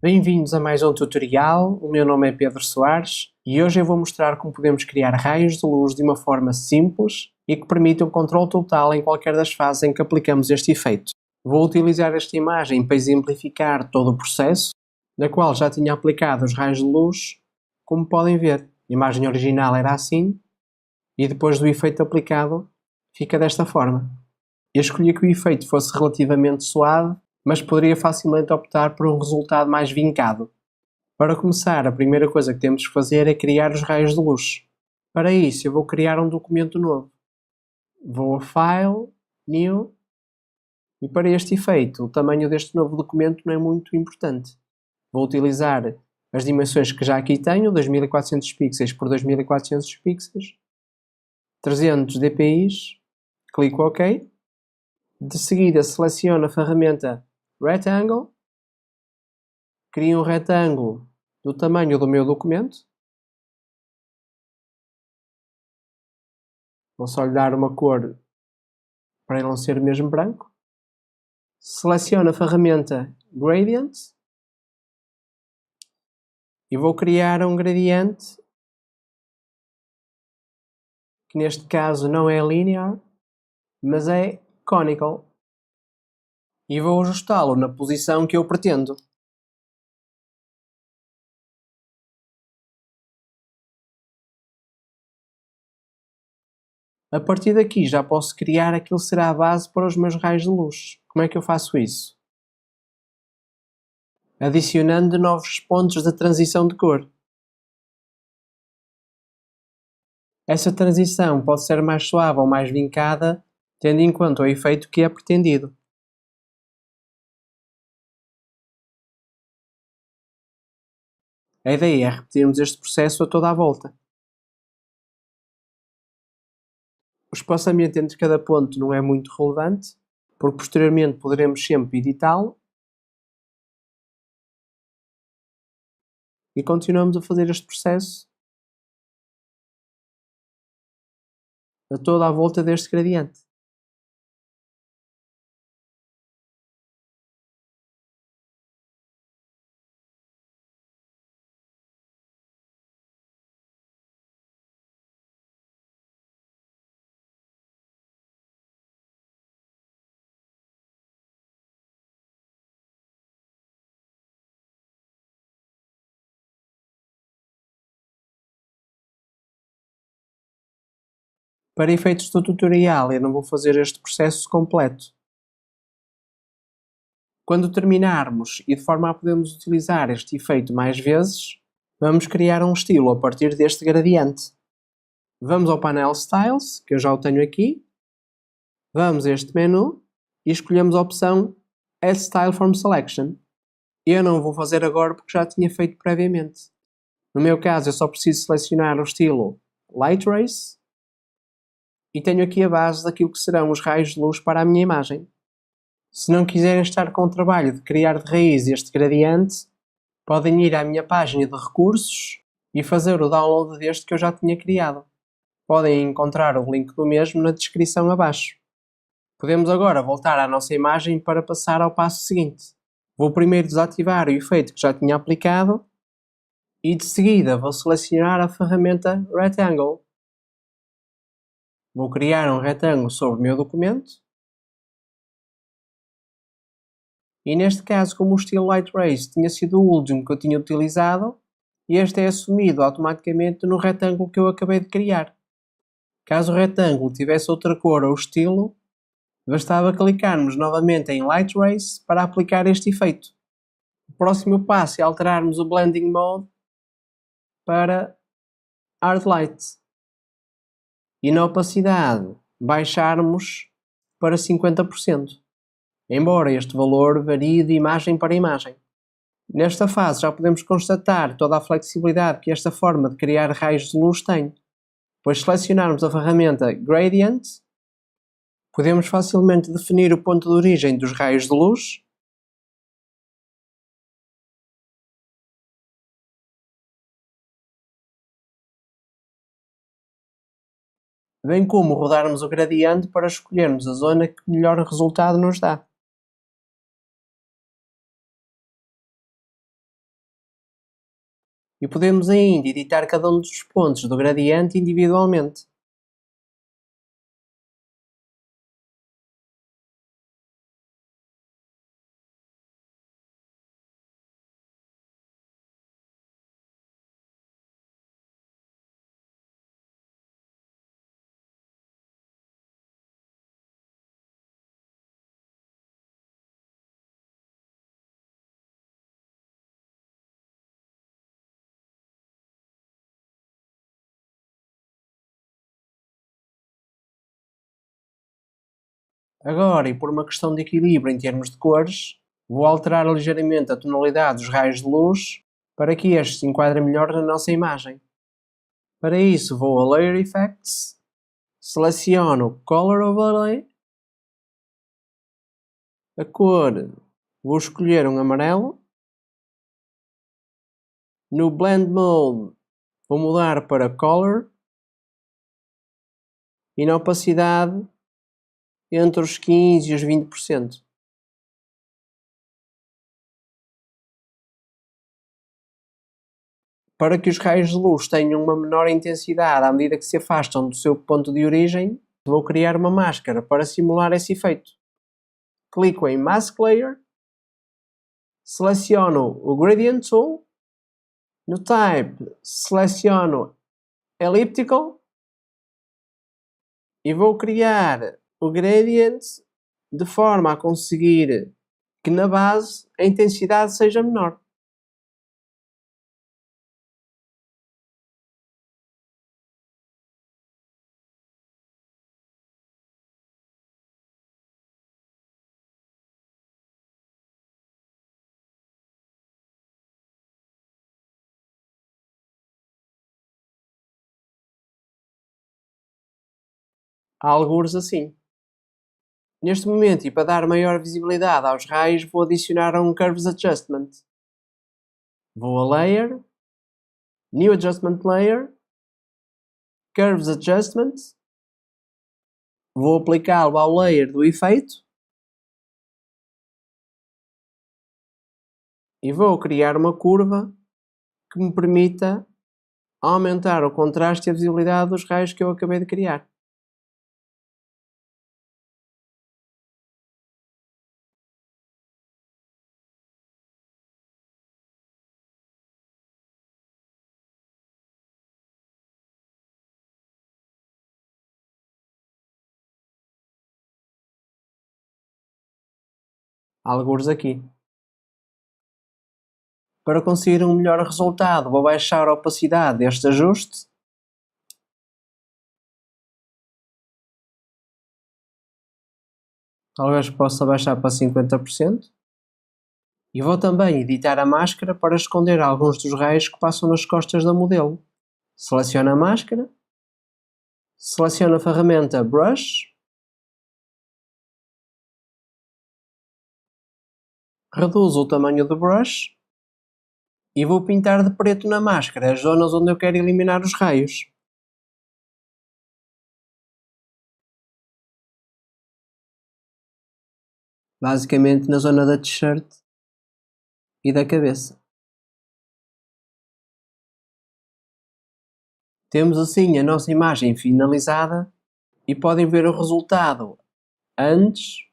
Bem-vindos a mais um tutorial. O meu nome é Pedro Soares e hoje eu vou mostrar como podemos criar raios de luz de uma forma simples e que permite um controle total em qualquer das fases em que aplicamos este efeito. Vou utilizar esta imagem para exemplificar todo o processo, na qual já tinha aplicado os raios de luz. Como podem ver, a imagem original era assim e depois do efeito aplicado fica desta forma. Eu escolhi que o efeito fosse relativamente suave, mas poderia facilmente optar por um resultado mais vincado. Para começar, a primeira coisa que temos que fazer é criar os raios de luz. Para isso, eu vou criar um documento novo. Vou a File, New, e para este efeito, o tamanho deste novo documento não é muito importante. Vou utilizar as dimensões que já aqui tenho, 2400 pixels por 2400 pixels, 300 dpi, clico OK. De seguida, seleciono a ferramenta Rectangle, crio um retângulo do tamanho do meu documento. Vou só lhe dar uma cor para ele não ser mesmo branco. Seleciono a ferramenta Gradient e vou criar um gradiente que neste caso não é linear, mas é conical, e vou ajustá-lo na posição que eu pretendo. A partir daqui já posso criar aquilo que será a base para os meus raios de luz. Como é que eu faço isso? Adicionando novos pontos de transição de cor. Essa transição pode ser mais suave ou mais vincada, tendo em conta o efeito que é pretendido. A ideia é repetirmos este processo a toda a volta. O espaçamento entre cada ponto não é muito relevante, porque posteriormente poderemos sempre editá-lo. E continuamos a fazer este processo a toda a volta deste gradiente. Para efeitos do tutorial, eu não vou fazer este processo completo. Quando terminarmos e de forma a podermos utilizar este efeito mais vezes, vamos criar um estilo a partir deste gradiente. Vamos ao painel Styles, que eu já o tenho aqui. Vamos a este menu e escolhemos a opção Add Style from Selection. Eu não vou fazer agora porque já tinha feito previamente. No meu caso, eu só preciso selecionar o estilo Light Race e tenho aqui a base daquilo que serão os raios de luz para a minha imagem. Se não quiserem estar com o trabalho de criar de raiz este gradiente, podem ir à minha página de recursos e fazer o download deste que eu já tinha criado. Podem encontrar o link do mesmo na descrição abaixo. Podemos agora voltar à nossa imagem para passar ao passo seguinte. Vou primeiro desativar o efeito que já tinha aplicado e de seguida vou selecionar a ferramenta Rectangle. Vou criar um retângulo sobre o meu documento. E neste caso, como o estilo Light Race tinha sido o último que eu tinha utilizado, este é assumido automaticamente no retângulo que eu acabei de criar. Caso o retângulo tivesse outra cor ou estilo, bastava clicarmos novamente em Light Race para aplicar este efeito. O próximo passo é alterarmos o Blending Mode para Hard Light e na opacidade baixarmos para 50%, embora este valor varie de imagem para imagem. Nesta fase já podemos constatar toda a flexibilidade que esta forma de criar raios de luz tem, pois selecionarmos a ferramenta Gradient, podemos facilmente definir o ponto de origem dos raios de luz bem como rodarmos o gradiente para escolhermos a zona que melhor resultado nos dá. E podemos ainda editar cada um dos pontos do gradiente individualmente. Agora, e por uma questão de equilíbrio em termos de cores, vou alterar ligeiramente a tonalidade dos raios de luz para que estes se enquadrem melhor na nossa imagem. Para isso, vou a Layer Effects, seleciono Color Overlay, a cor, vou escolher um amarelo, no Blend Mode vou mudar para Color e na opacidade entre os 15% e os 20%. Para que os raios de luz tenham uma menor intensidade à medida que se afastam do seu ponto de origem, vou criar uma máscara para simular esse efeito. Clico em Mask Layer, seleciono o Gradient Tool, no Type seleciono Elliptical e vou criar o Gradient de forma a conseguir que na base a intensidade seja menor. Há algures assim. Neste momento, e para dar maior visibilidade aos raios, vou adicionar um Curves Adjustment. Vou a Layer, New Adjustment Layer, Curves Adjustment, vou aplicá-lo ao layer do efeito e vou criar uma curva que me permita aumentar o contraste e a visibilidade dos raios que eu acabei de criar. Algures aqui. Para conseguir um melhor resultado, vou baixar a opacidade deste ajuste. Talvez possa baixar para 50%. E vou também editar a máscara para esconder alguns dos raios que passam nas costas da modelo. Seleciono a máscara, seleciono a ferramenta Brush, reduzo o tamanho do brush e vou pintar de preto na máscara as zonas onde eu quero eliminar os raios. Basicamente na zona da t-shirt e da cabeça. Temos assim a nossa imagem finalizada e podem ver o resultado antes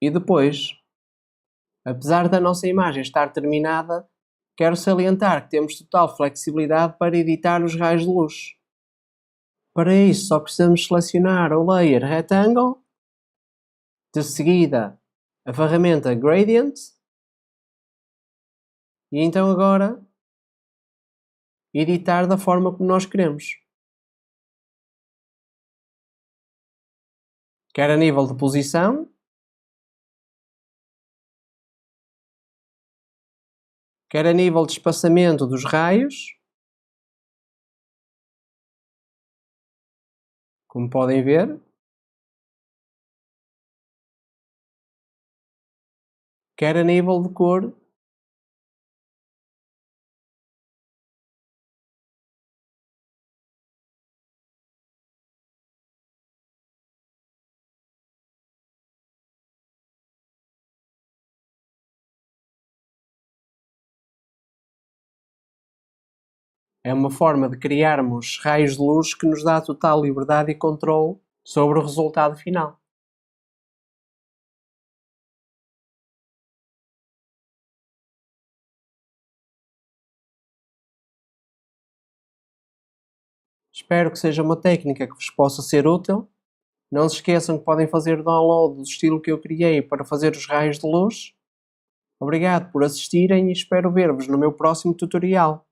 e depois. Apesar da nossa imagem estar terminada, quero salientar que temos total flexibilidade para editar os raios de luz. Para isso só precisamos selecionar o Layer Rectangle, de seguida a ferramenta Gradient e então agora editar da forma como nós queremos. Quer a nível de posição, quer a nível de espaçamento dos raios, como podem ver, quer a nível de cor, É uma forma de criarmos raios de luz que nos dá total liberdade e controle sobre o resultado final. Espero que seja uma técnica que vos possa ser útil. Não se esqueçam que podem fazer download do estilo que eu criei para fazer os raios de luz. Obrigado por assistirem e espero ver-vos no meu próximo tutorial.